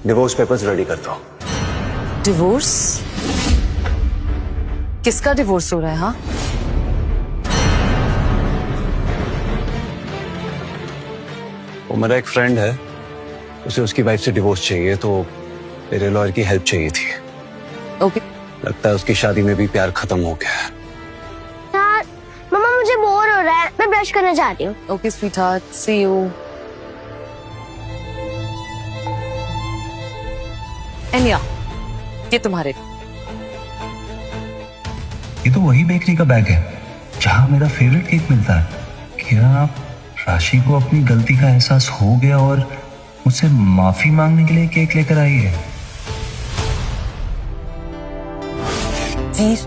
Divorce papers ready कर दो। Divorce? किसका डिवोर्स हो रहा है? हाँ, वो मेरा एक फ्रेंड है, उसे उसकी वाइफ से डिवोर्स चाहिए, तो मेरे लॉयर की हेल्प चाहिए थी। ओके। लगता है उसकी शादी में भी प्यार खत्म हो गया है। यार मम्मा मुझे बोर हो रहा है, मैं ब्रश करना चाहती हूँ। Okay sweetheart, see you. एनिया, ये तुम्हारे। ये तो वही बेकरी का बैग है जहाँ मेरा फेवरेट केक मिलता है। क्या राशि को अपनी गलती का एहसास हो गया और मुझसे माफी मांगने के लिए केक लेकर आई है? वीर,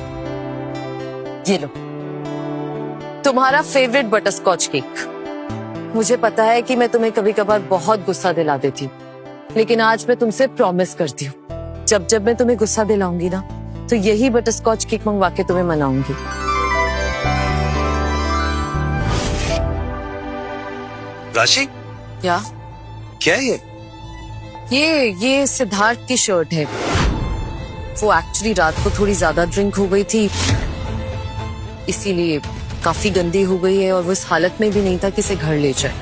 ये लो तुम्हारा फेवरेट बटर स्कॉच केक। मुझे पता है कि मैं तुम्हें कभी कभार बहुत गुस्सा दिला देती हूँ, लेकिन आज मैं तुमसे प्रॉमिस करती हूँ, जब जब मैं तुम्हें गुस्सा दिलाऊंगी ना, तो यही बटर स्कॉच केक मंगवा के तुम्हें मनाऊंगी। राशि, क्या? क्या है ये सिद्धार्थ की शर्ट है। वो एक्चुअली रात को थोड़ी ज्यादा ड्रिंक हो गई थी, इसीलिए काफी गंदी हो गई है, और वो इस हालत में भी नहीं था कि इसे घर ले जाए,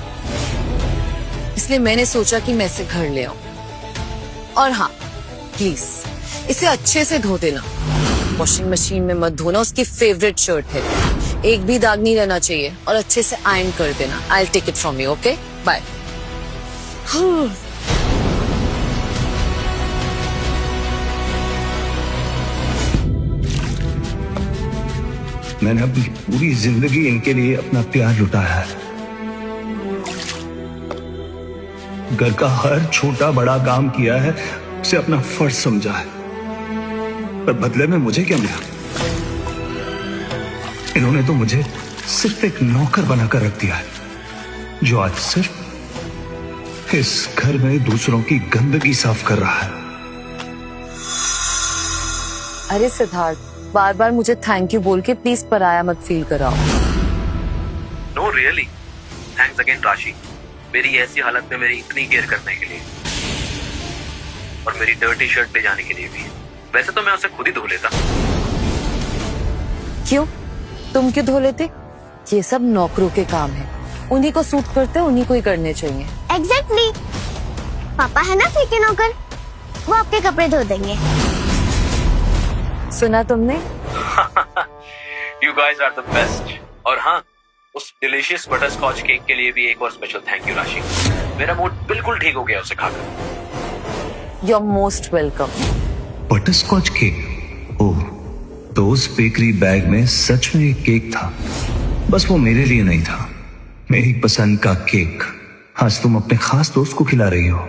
इसलिए मैंने सोचा कि मैं इसे घर ले आऊं। और हाँ, प्लीज इसे अच्छे से धो देना, वॉशिंग मशीन में मत धोना, उसकी फेवरेट शर्ट है, एक भी दाग नहीं रहना चाहिए, और अच्छे से आयरन कर देना। I will take it from you, okay? Bye. मैंने अपनी पूरी जिंदगी इनके लिए अपना प्यार लुटाया है। घर का हर छोटा बड़ा काम किया है, उसे अपना फर्ज समझा है, पर बदले में मुझे क्या मिला? इन्होंने तो मुझे सिर्फ एक नौकर बनाकर रख दिया है, जो आज सिर्फ इस घर में दूसरों की गंदगी साफ कर रहा है। अरे सिद्धार्थ, बार बार मुझे थैंक यू बोल के प्लीज पराया मत फील कराओ। नो रियली, थैंक्स अगेन राशि, मेरी ऐसी हालत में मेरी इतनी केयर करने के लिए, और मेरी डर्टी शर्ट ले जाने के लिए भी। वैसे तो मैं उसे खुद ही धो लेता। क्यों? तुम क्यों धो लेते? ये सब नौकरों के काम है, उन्हीं को सूट करते हैं, उन्हीं को ही करने चाहिए। एग्जैक्टली। पापा है ना फीके नौकर, वो आपके कपड़े धो देंगे। सुना तुमने? You guys are the best. और हाँ, उस डिलीशियस बटर स्कॉच केक के लिए भी एक और स्पेशल थैंक यू राशि। मेरा मूड बिल्कुल ठीक हो गया उसे खाकर। You are most welcome. Butterscotch cake? Oh, तो उस बेकरी बैग में सच में एक केक था, बस वो मेरे लिए नहीं था, मेरी पसंद का केक। आज तुम अपने खास दोस्त को खिला रही हो।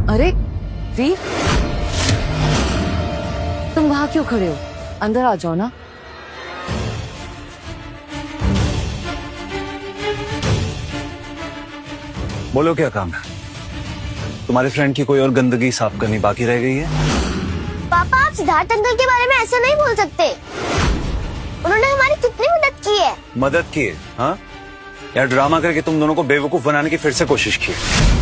अरे वीर, तुम वहां क्यों खड़े हो? अंदर आ जाओ ना। बोलो, क्या काम है? तुम्हारे फ्रेंड की कोई और गंदगी साफ करनी बाकी रह गई है? पापा आप सिद्धार्थ अंकल के बारे में ऐसा नहीं बोल सकते, उन्होंने हमारी कितनी मदद की है। मदद की है? हाँ यार, ड्रामा करके तुम दोनों को बेवकूफ बनाने की फिर से कोशिश की।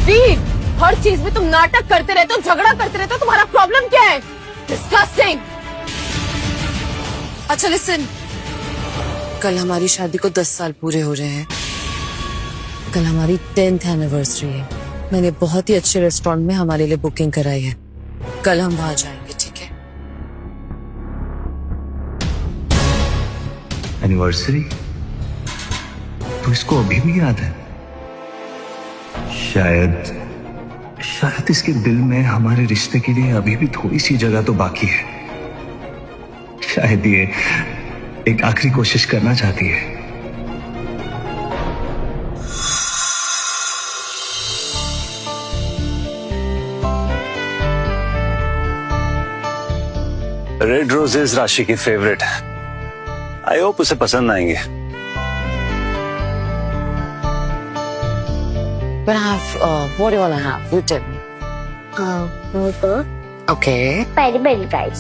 वीर, हर चीज में तुम नाटक करते रहते हो, झगड़ा करते रहते हो, तुम्हारा प्रॉब्लम क्या है? डिस्गस्टिंग। अच्छा लिसन, कल हमारी शादी को 10 साल पूरे हो रहे हैं। कल हमारी 10th एनिवर्सरी है। मैंने बहुत ही अच्छे रेस्टोरेंट में हमारे लिए बुकिंग कराई है, कल हम वहां जाएंगे, ठीक है? एनिवर्सरी? तो इसको अभी भी याद है? शायद इसके दिल में हमारे रिश्ते के लिए अभी भी थोड़ी सी जगह तो बाकी है। शायद ये एक आखिरी कोशिश करना चाहती है। रेड रोजेस राशि की फेवरेट है, आई होप उसे पसंद आएंगे। But I have, what do you want to have? You tell me. burger, Okay. Peri peri fries.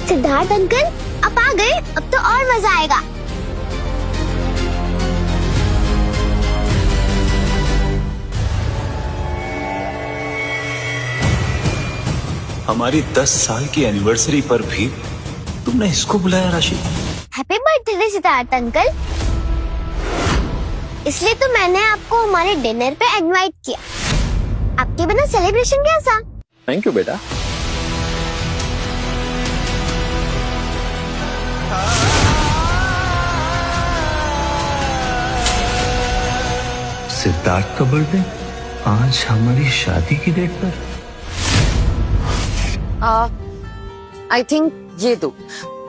Siddharth uncle आप आ गए? अब तो और मजा आएगा। हमारी 10 साल की एनिवर्सरी पर भी तुमने इसको बुलाया राशि? Happy birthday Siddharth uncle. इसलिए तो मैंने आपको हमारे डिनर पे इनवाइट किया। आपके बिना सेलिब्रेशन कैसा? थैंक यू बेटा। सिद्धार्थ का बर्थडे आज हमारी शादी की डेट पर? आई थिंक ये दो।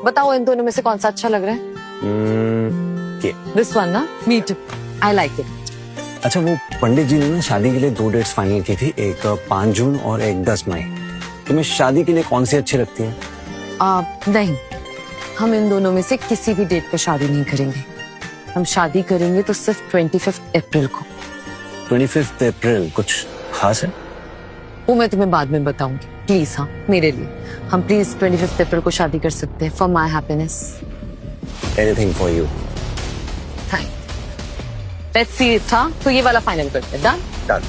बताओ इन दोनों में से कौन सा अच्छा लग रहा है? ये दिस वन ना? Me too, I like it. अच्छा, वो पंडित जी ने ना शादी के लिए 2 डेट्स फाइनल की थी, एक 5 जून और एक 10 मई। तुम्हें शादी के लिए कौन सी अच्छी लगती है? नहीं, हम इन दोनों में से किसी भी डेट पे शादी नहीं करेंगे। हम शादी करेंगे तो सिर्फ 25 अप्रैल को। 25 अप्रैल कुछ खास है? वो मैं तुम्हें बाद में बताऊंगी। प्लीज, हाँ, मेरे लिए हम प्लीज 25 अप्रैल को शादी कर सकते हैं। For my happiness. Anything for you. Thank. Let's see it. हाँ, तो ये वाला फाइनल करते हैं। डन?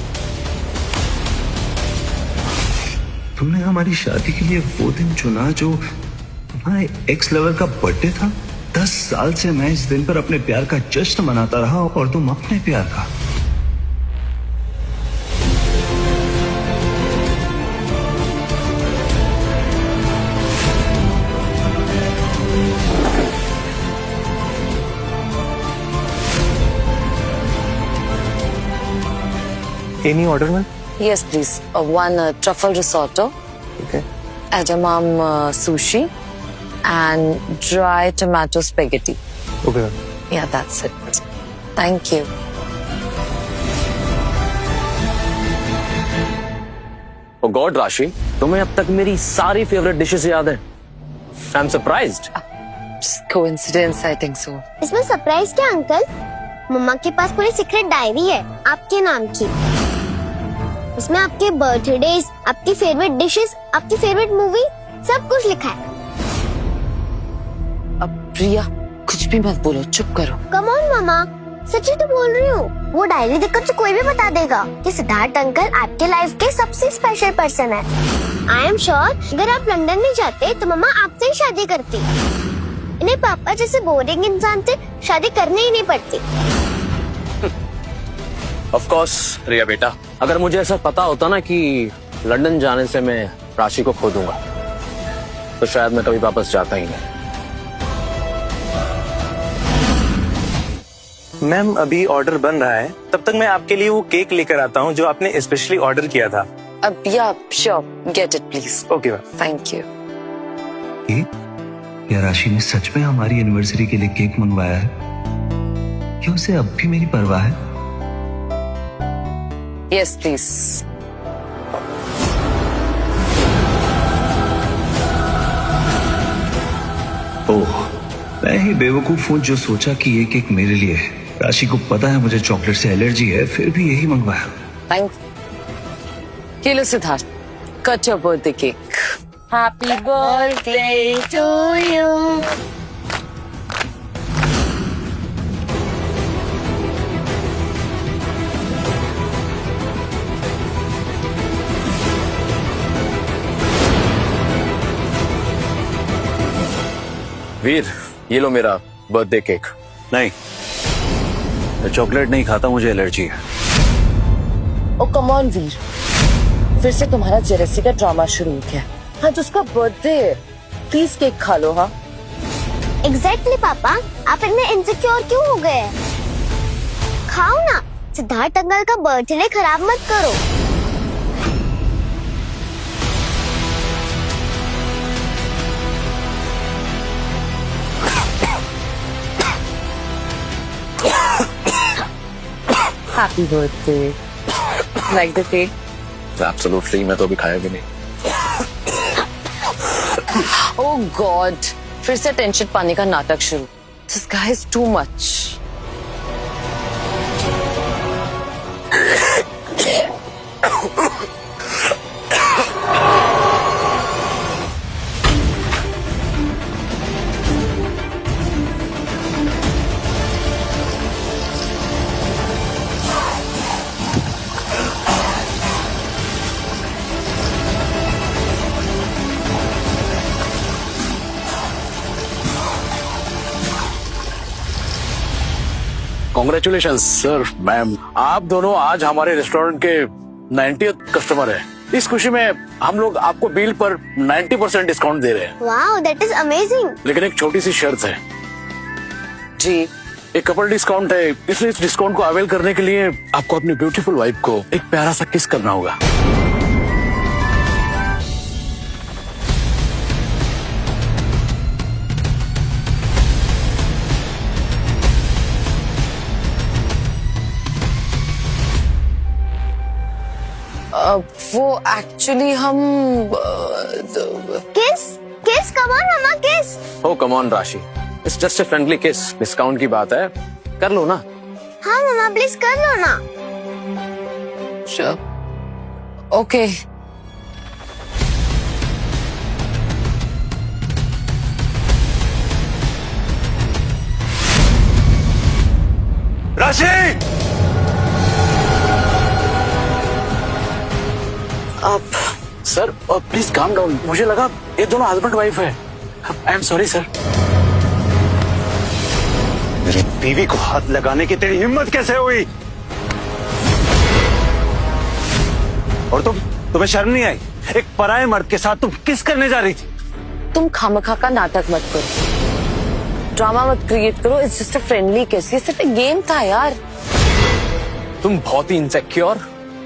तुमने हमारी शादी के लिए वो दिन चुना जो तुम्हारे एक्स लवर का बर्थडे था। 10 साल से मैं इस दिन पर अपने प्यार का जश्न मनाता रहा और तुम अपने प्यार का। Any order, ma'am? Yes, please. One truffle risotto, Okay. edamame sushi, and dry tomato spaghetti. Okay. Yeah, that's it. Thank you. Oh god Rashi, तुम्हें अब तक मेरी सारी फेवरेट डिशेस याद है। I am surprised. Just coincidence, I think so. इसमें surprise क्या uncle? मम्मा के पास पूरी सीक्रेट डायरी है आपके नाम की। उसमें आपके बर्थडेज, आपकी फेवरेट डिशेस, आपकी फेवरेट मूवी, सब कुछ लिखा है। अब प्रिया, कुछ भी मत बोलो, चुप करो। कम ऑन मामा, सच्ची तो बोल रही हूँ। वो डायरी देखकर तो कोई भी बता देगा कि सिद्धार्थ अंकल आपके लाइफ के सबसे स्पेशल पर्सन है। आई एम श्योर अगर आप लंदन नहीं जाते तो मम्मा आपसे ही शादी करती। इन्हें पापा जैसे बोरिंग इंसान से शादी करनी ही नहीं पड़ती। ऑफ कोर्स रिया बेटा, अगर मुझे ऐसा पता होता ना कि लंदन जाने से मैं राशि को खो दूंगा तो शायद मैं कभी वापस जाता ही नहीं। मैम अभी ऑर्डर बन रहा है, तब तक मैं आपके लिए वो केक लेकर आता हूँ जो आपने स्पेशली ऑर्डर किया था। अब या sure, get it please. Okay ma'am. Thank you. क्या राशि ने सच में हमारी एनिवर्सरी के लिए केक मंगवाया है? क्या उसे अब भी मेरी परवाह है? Yes please. ओह, मैं ही बेवकूफ हूँ जो सोचा कि ये केक मेरे लिए है। राशि को पता है मुझे चॉकलेट से एलर्जी है, फिर भी यही मंगवाया। Thank you. लो Siddharth, cut your birthday cake. Happy birthday to you. Veer, ये लो मेरा बर्थडे केक। नहीं, मैं चॉकलेट नहीं खाता, मुझे एलर्जी है। ओ कम ऑन वीर, फिर से तुम्हारा जेलसी का ड्रामा शुरू हो गया। आज उसका बर्थडे है, प्लीज केक खा लो। हाँ एग्जैक्टली पापा, आप इतने इनसिक्योर क्यों हो गए? खाओ ना, सिद्धार्थ अंकल का बर्थडे खराब मत करो। Happy birthday. Like the cake? Absolutely, मैं तो अभी खाया भी नहीं। ओह गॉड, फिर से टेंशन पाने का नाटक शुरू। This guy is too much. Congratulation sir ma'am, आप दोनों आज हमारे रेस्टोरेंट के 90th कस्टमर हैं। इस खुशी में हम लोग आपको बिल पर 90% डिस्काउंट दे रहे हैं। Wow, that is amazing. लेकिन एक छोटी सी शर्त है जी। एक कपल डिस्काउंट है, इसलिए इस डिस्काउंट को अवेल करने के लिए आपको अपनी ब्यूटीफुल वाइफ को एक प्यारा सा किस करना होगा। वो एक्चुअली हम किस किस, कम ऑन मामा, किस। ओ कम ऑन राशि, इट्स जस्ट अ फ्रेंडली किस। डिस्काउंट की बात है, कर लो ना। हाँ मामा, प्लीज कर लो ना। ओके। राशि, आप सर प्लीज काम डाउन, मुझे लगा ये दोनों हस्बैंड वाइफ है। I am sorry sir. मेरी बीवी को हाथ लगाने की तेरी हिम्मत कैसे हुई? और तुम्हें शर्म नहीं आई? एक पराये मर्द के साथ तुम किस करने जा रही थी? तुम खामखा का नाटक मत करो, ड्रामा मत क्रिएट करो। इट्स जस्ट अ फ्रेंडली किस, ये सिर्फ एक गेम था यार। तुम बहुत ही इनसेक्योर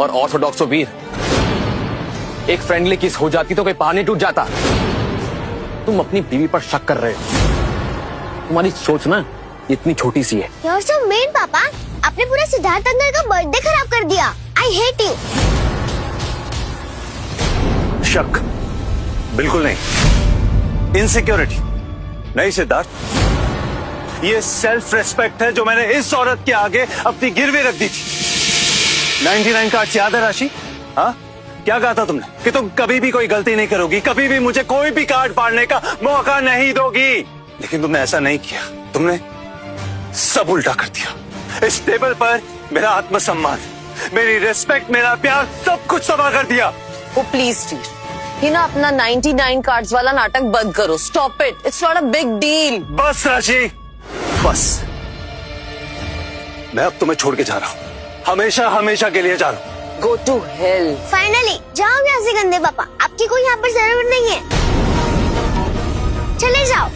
और ऑर्थोडॉक्स हो वीर। एक फ्रेंडली किस हो जाती तो कोई पानी टूट जाता। तुम अपनी बीवी पर शक कर रहे हो। तुम्हारी सोच ना इतनी छोटी सी है। You're so mean, पापा। आपने पूरा सिद्धार्थ अंकल का बर्थडे खराब कर दिया। I hate you। शक बिल्कुल नहीं, इनसिक्योरिटी नहीं सिद्धार्थ, ये सेल्फ रेस्पेक्ट है जो मैंने इस औरत के आगे अपनी गिरवी रख दी थी। 99 कार्ड्स याद है राशि? हाँ, क्या कहा था तुमने कि तुम कभी भी कोई गलती नहीं करोगी, कभी भी मुझे कोई भी कार्ड फाड़ने का मौका नहीं दोगी। लेकिन तुमने ऐसा नहीं किया, तुमने सब उल्टा कर दिया। इस टेबल पर मेरा आत्मसम्मान, मेरी रिस्पेक्ट, मेरा प्यार, सब कुछ तबाह कर दिया। वो प्लीज वीर, ये ना अपना 99 कार्ड्स वाला नाटक बंद करो। Stop it, it's not a big deal. बस राशि, बस। मैं अब तुम्हें छोड़ के जा रहा हूँ, हमेशा हमेशा के लिए जा रहा हूँ। Go to hell. फाइनली जाओ यहाँ से गंदे पापा, आपकी कोई यहाँ पर जरूरत नहीं है। चले जाओ।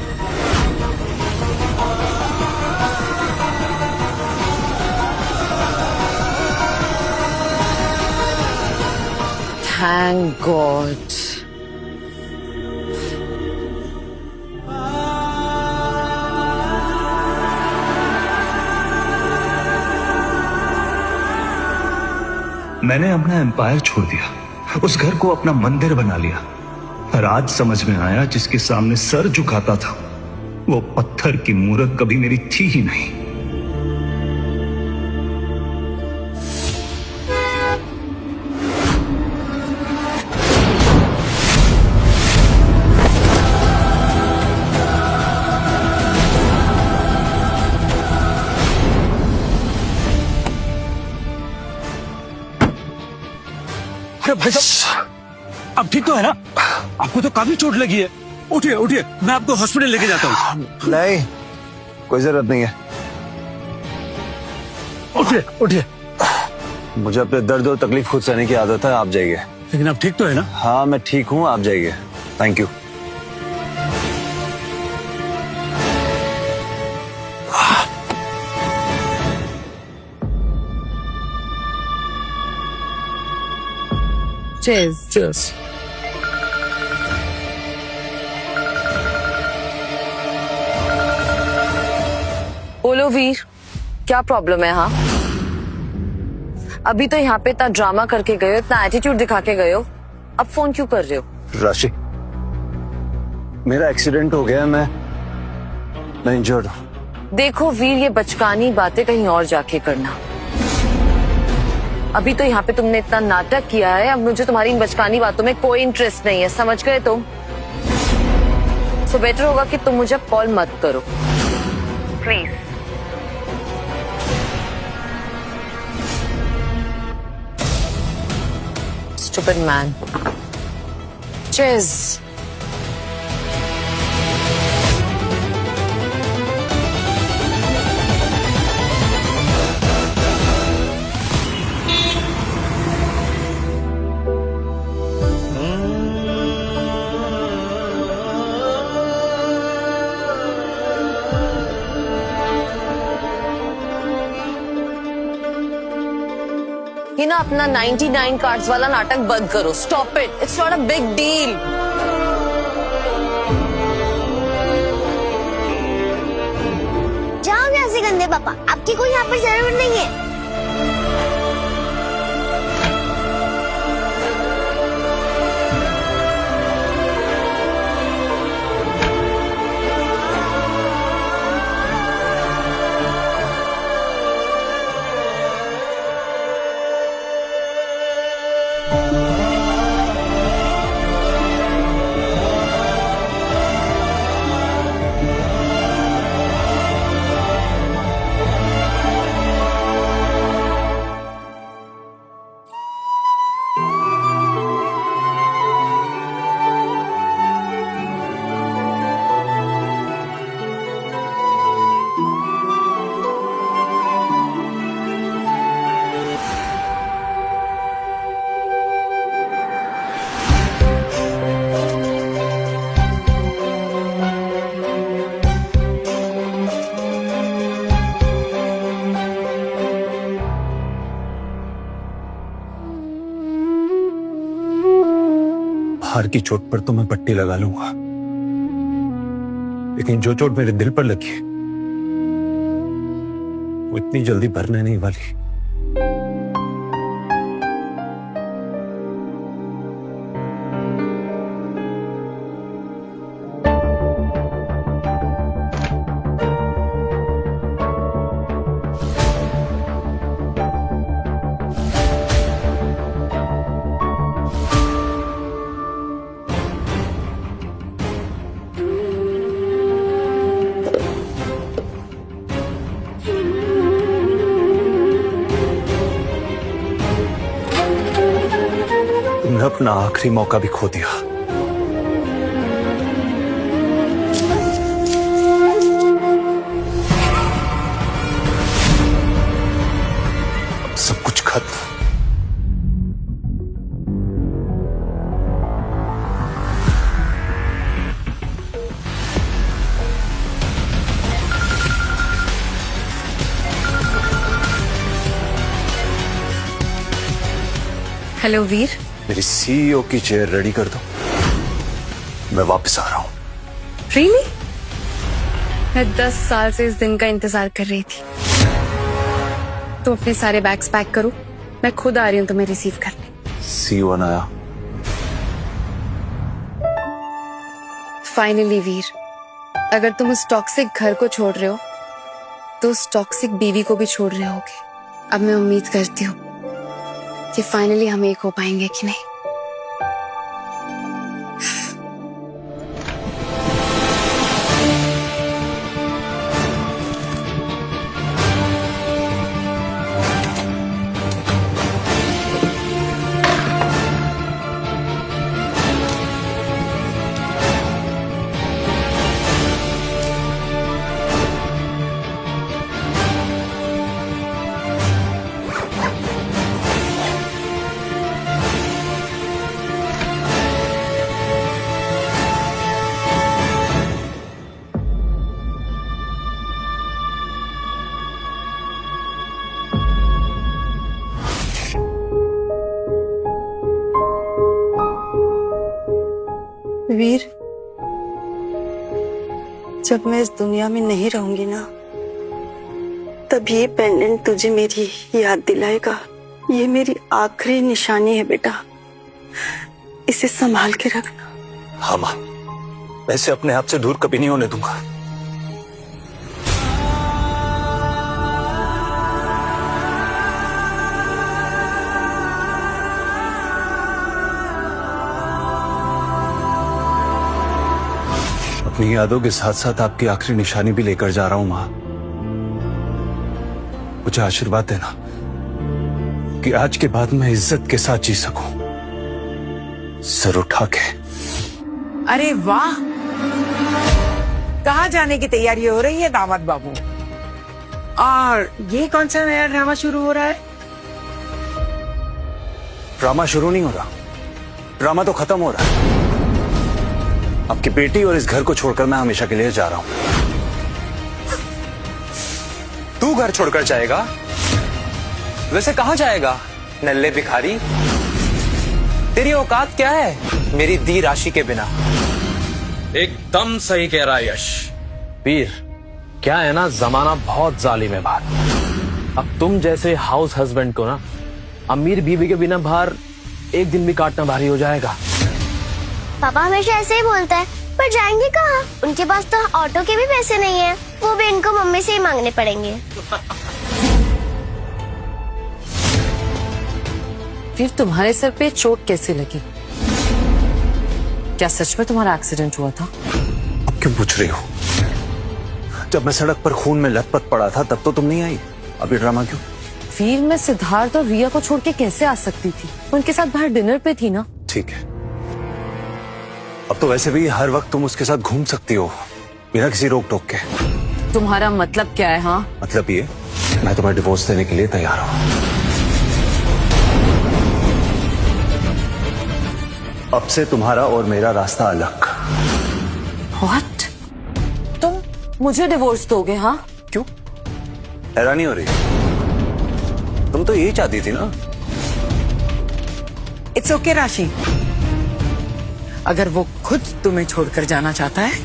Thank God. मैंने अपना एम्पायर छोड़ दिया, उस घर को अपना मंदिर बना लिया। और आज समझ में आया, जिसके सामने सर झुकाता था वो पत्थर की मूरत कभी मेरी थी ही नहीं। अरे भाई साहब, अब ठीक तो है ना? आपको तो काफी चोट लगी है। उठिए उठिए, मैं आपको हॉस्पिटल लेके जाता हूँ। नहीं, कोई जरूरत नहीं है। उठिए उठिए। मुझे अपने दर्द और तकलीफ खुद सहने की आदत है, आप जाइए। लेकिन अब ठीक तो है ना? हाँ मैं ठीक हूँ, आप जाइए। Thank you. Cheers. Cheers. बोलो वीर, क्या प्रॉब्लम है? हाँ, अभी तो यहाँ पे इतना ड्रामा करके गए हो, इतना एटीट्यूड दिखा के गए हो, अब फोन क्यों कर रहे हो? राशि, मेरा एक्सीडेंट हो गया, मैं इंजर्ड हूँ। देखो वीर, ये बचकानी बातें कहीं और जाके करना। अभी तो यहाँ पे तुमने इतना नाटक किया है, अब मुझे तुम्हारी इन बचकानी बातों में कोई इंटरेस्ट नहीं है, समझ गए तुम? सो बेटर होगा कि तुम मुझे कॉल मत करो प्लीज। Stupid man. Cheers. ये ना अपना 99 कार्ड्स वाला नाटक बंद करो. Stop it. It's not a big deal. जाओ यहाँ से गंदे पापा, आपकी कोई यहाँ पर जरूरत नहीं है. हार की चोट पर तो मैं पट्टी लगा लूंगा, लेकिन जो चोट मेरे दिल पर लगी है वो इतनी जल्दी भरने नहीं वाली. तुमने अपना आखिरी मौका भी खो दिया. अब सब कुछ खत्म. हेलो वीर. मेरी सीईओ की चेयर रेडी कर दो, मैं वापस आ रहा हूं. रियली? मैं 10 साल से इस दिन का इंतजार कर रही थी. तुम अपने सारे बैग्स पैक करो, मैं खुद आ रही हूँ तुम्हें रिसीव करने. सीईओ अनाया. फाइनली वीर, अगर तुम उस टॉक्सिक घर को छोड़ रहे हो तो उस टॉक्सिक बीवी को भी छोड़ रहे होगे. अब मैं उम्मीद करती हूँ कि फाइनली हम एक हो पाएंगे कि नहीं. वीर, जब मैं इस दुनिया में नहीं रहूंगी ना, तब ये पेंडेंट तुझे मेरी याद दिलाएगा. ये मेरी आखिरी निशानी है बेटा, इसे संभाल के रखना. हाँ मां, मैं इसे अपने आप से दूर कभी नहीं होने दूंगा. अपनी यादों के साथ साथ आपकी आखिरी निशानी भी लेकर जा रहा हूं मां. मुझे आशीर्वाद देना कि आज के बाद मैं इज्जत के साथ जी सकूं, सर उठा के. अरे वाह, कहाँ जाने की तैयारी हो रही है दामाद बाबू? और ये कौन सा नया ड्रामा शुरू हो रहा है? ड्रामा शुरू नहीं हो रहा, ड्रामा तो खत्म हो रहा है. आपकी बेटी और इस घर को छोड़कर मैं हमेशा के लिए जा रहा हूं. तू घर छोड़कर जाएगा? वैसे कहां जाएगा? नल्ले भिखारी, तेरी औकात क्या है मेरी दी राशि के बिना? एकदम सही कह रहा है यश। वीर, क्या है ना, जमाना बहुत जालिम है बाहर। अब तुम जैसे हाउस हस्बैंड को ना अमीर बीवी के बिना बाहर एक दिन भी काटना भारी हो जाएगा। पापा हमेशा ऐसे ही बोलता है, पर जाएंगे कहाँ? उनके पास तो ऑटो के भी पैसे नहीं है, वो भी इनको मम्मी से ही मांगने पड़ेंगे। फिर तुम्हारे सर पे चोट कैसे लगी? क्या सच में तुम्हारा एक्सीडेंट हुआ था? अब क्यों पूछ रही हो? जब मैं सड़क पर खून में लथपथ पड़ा था तब तो तुम नहीं आई। अभी ड्रामा क्यों? फिर मैं सिद्धार्थ और रिया को छोड़ के कैसे आ सकती थी? उनके साथ बाहर डिनर पे थी ना। ठीक है, अब तो वैसे भी हर वक्त तुम उसके साथ घूम सकती हो बिना किसी रोक टोक के। तुम्हारा मतलब क्या है? हाँ, मतलब ये, मैं तुम्हें डिवोर्स देने के लिए तैयार हूं। अब से तुम्हारा और मेरा रास्ता अलग। व्हाट? तुम मुझे डिवोर्स दोगे? हाँ, क्यों हैरानी हो रही? तुम तो यही चाहती थी ना। इट्स ओके राशि, अगर वो खुद तुम्हें छोड़कर जाना चाहता है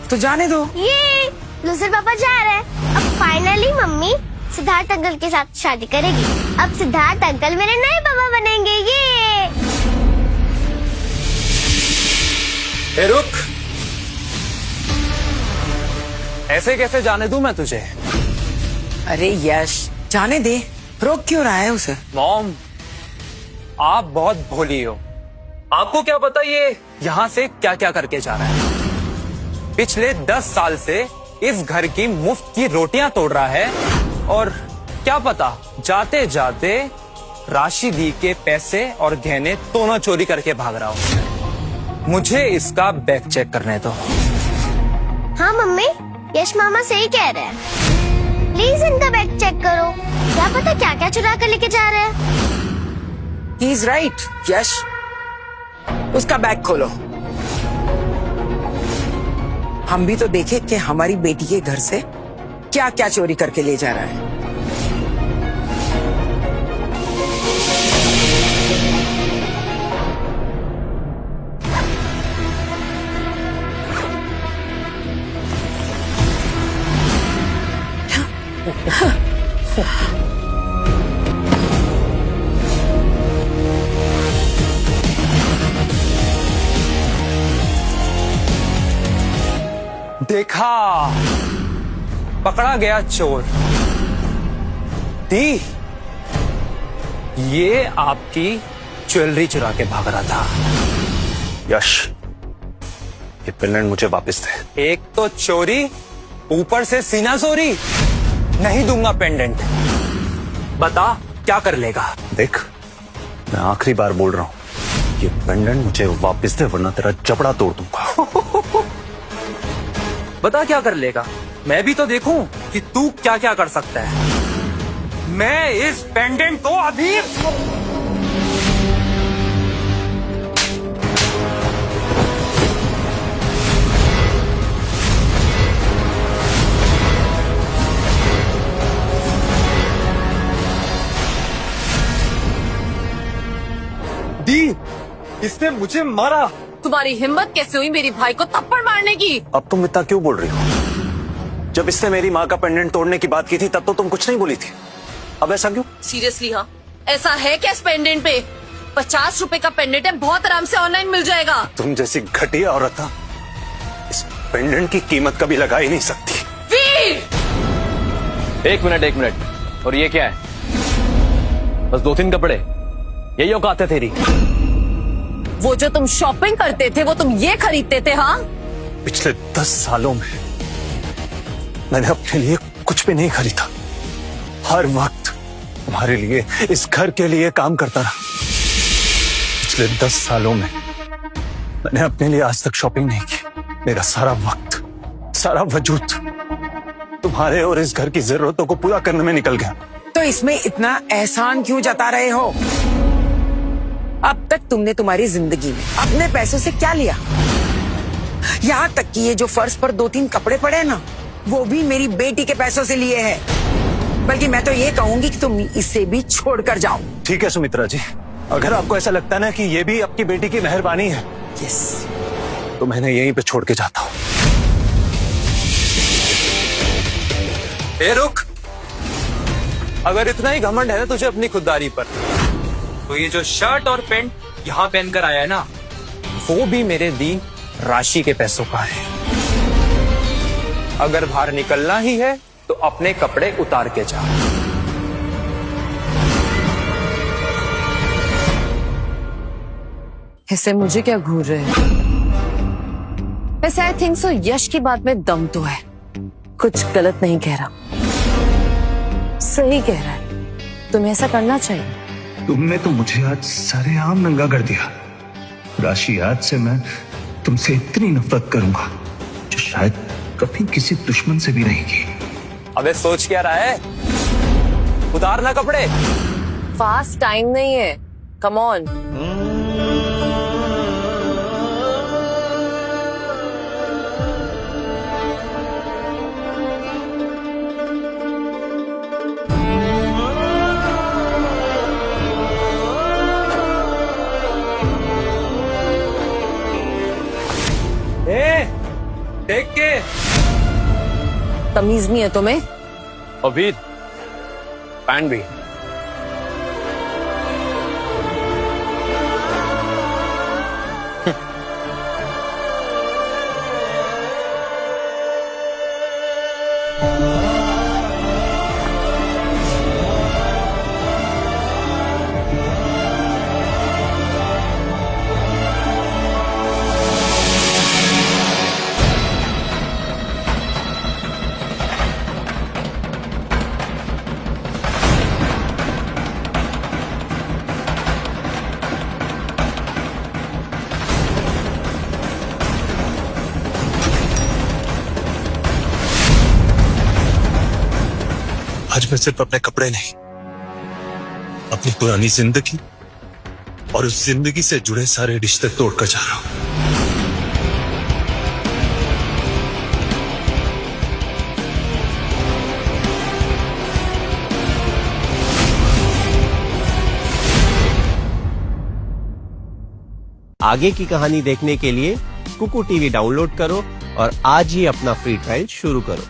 तो जाने दो। ये लूजर पापा जा रहे हैं। अब फाइनली मम्मी सिद्धार्थ अंकल के साथ शादी करेगी। अब सिद्धार्थ अंकल मेरे नए पापा बनेंगे। ये रुक, ऐसे कैसे जाने दूं मैं तुझे? अरे यश, जाने दे, रोक क्यों रहा है उसे? मॉम, आप बहुत भोली हो। आपको क्या पता ये यहाँ से क्या क्या करके जा रहा है। पिछले 10 साल से इस घर की मुफ्त की रोटियां तोड़ रहा है और क्या पता जाते जाते राशि दी के पैसे और गहने दोनों चोरी करके भाग रहा हो। मुझे इसका बैग चेक करने दो। हाँ मम्मी, यश मामा सही कह रहे हैं। प्लीज इनका बैग चेक करो, क्या पता क्या क्या चुरा कर लेके जा रहे हैं। He is right. यश, उसका बैग खोलो। हम भी तो देखें कि हमारी बेटी के घर से क्या क्या चोरी करके ले जा रहा है। देखा, पकड़ा गया चोर। दी, ये आपकी ज्वेलरी चुरा के भाग रहा था। यश, ये पेंडेंट मुझे वापस दे। एक तो चोरी, ऊपर से सीना चोरी। नहीं दूंगा पेंडेंट। बता क्या कर लेगा? देख, मैं आखिरी बार बोल रहा हूं, ये पेंडेंट मुझे वापस दे वरना तेरा जबड़ा तोड़ दूंगा। बता क्या कर लेगा? मैं भी तो देखूं कि तू क्या क्या कर सकता है। मैं इस पेंडेंट को अभी दी, इसने मुझे मारा। तुम्हारी हिम्मत कैसे हुई मेरी भाई को थप्पड़ मारने की? अब तुम इतना क्यों बोल रही हो? जब इसने मेरी माँ का पेंडेंट तोड़ने की बात की थी तब तो तुम कुछ नहीं बोली थी। अब ऐसा क्यों? सीरियसली? हाँ, ऐसा है क्या इस पेंडेंट पे? 50 रुपए का पेंडेंट है, बहुत आराम से ऑनलाइन मिल जाएगा। तुम जैसी घटिया औरत ना इस पेंडेंट की कीमत कभी लगा ही नहीं सकती। वीर! एक मिनट, और ये क्या है? बस 2-3 कपड़े, यही औकात है तेरी? वो जो तुम शॉपिंग करते थे वो तुम ये खरीदते थे? हाँ, पिछले 10 सालों में मैंने अपने लिए कुछ भी नहीं खरीदा। हर वक्त तुम्हारे लिए, इस घर के लिए काम करता रहा। पिछले 10 सालों में मैंने अपने लिए आज तक शॉपिंग नहीं की। मेरा सारा वक्त, सारा वजूद तुम्हारे और इस घर की जरूरतों को पूरा करने में निकल गया। तो इसमें इतना एहसान क्यों जता रहे हो? अब तक तुमने तुम्हारी जिंदगी में अपने पैसों से क्या लिया? यहाँ तक कि ये जो फर्श पर 2-3 कपड़े पड़े हैं ना, वो भी मेरी बेटी के पैसों से लिए हैं। बल्कि मैं तो ये कहूंगी कि तुम इसे भी छोड़कर जाओ। ठीक है सुमित्रा जी, अगर आपको ऐसा लगता है ना कि ये भी आपकी बेटी की मेहरबानी है, यस, तो मैंने यहीं पे छोड़ के जाता हूँ। ए रुक, अगर इतना ही घमंड है ना तुझे अपनी खुददारी पर, तो ये जो शर्ट और पैंट यहाँ पहनकर आया है ना, वो भी मेरे दी राशि के पैसों का है। अगर बाहर निकलना ही है तो अपने कपड़े उतार के जा। ऐसे मुझे क्या घूर रहे हैं? वैसे आई थिंक सो यश की बात में दम तो है, कुछ गलत नहीं कह रहा, सही कह रहा है। तुम्हें ऐसा करना चाहिए। तुमने तो मुझे आज सरेआम नंगा कर दिया। राशि, आज से मैं तुमसे इतनी नफरत करूंगा जो शायद कभी किसी दुश्मन से भी नहीं की। अबे सोच क्या रहा है? उतारना कपड़े। फास्ट टाइम नहीं है, कम ऑन। देख के तमीज नहीं है तुम्हें? अभी पैंट भी। आज मैं सिर्फ अपने कपड़े नहीं, अपनी पुरानी जिंदगी और उस जिंदगी से जुड़े सारे रिश्ते तोड़कर जा रहा हूं। आगे की कहानी देखने के लिए कुकू टीवी डाउनलोड करो और आज ही अपना फ्री ट्रायल शुरू करो।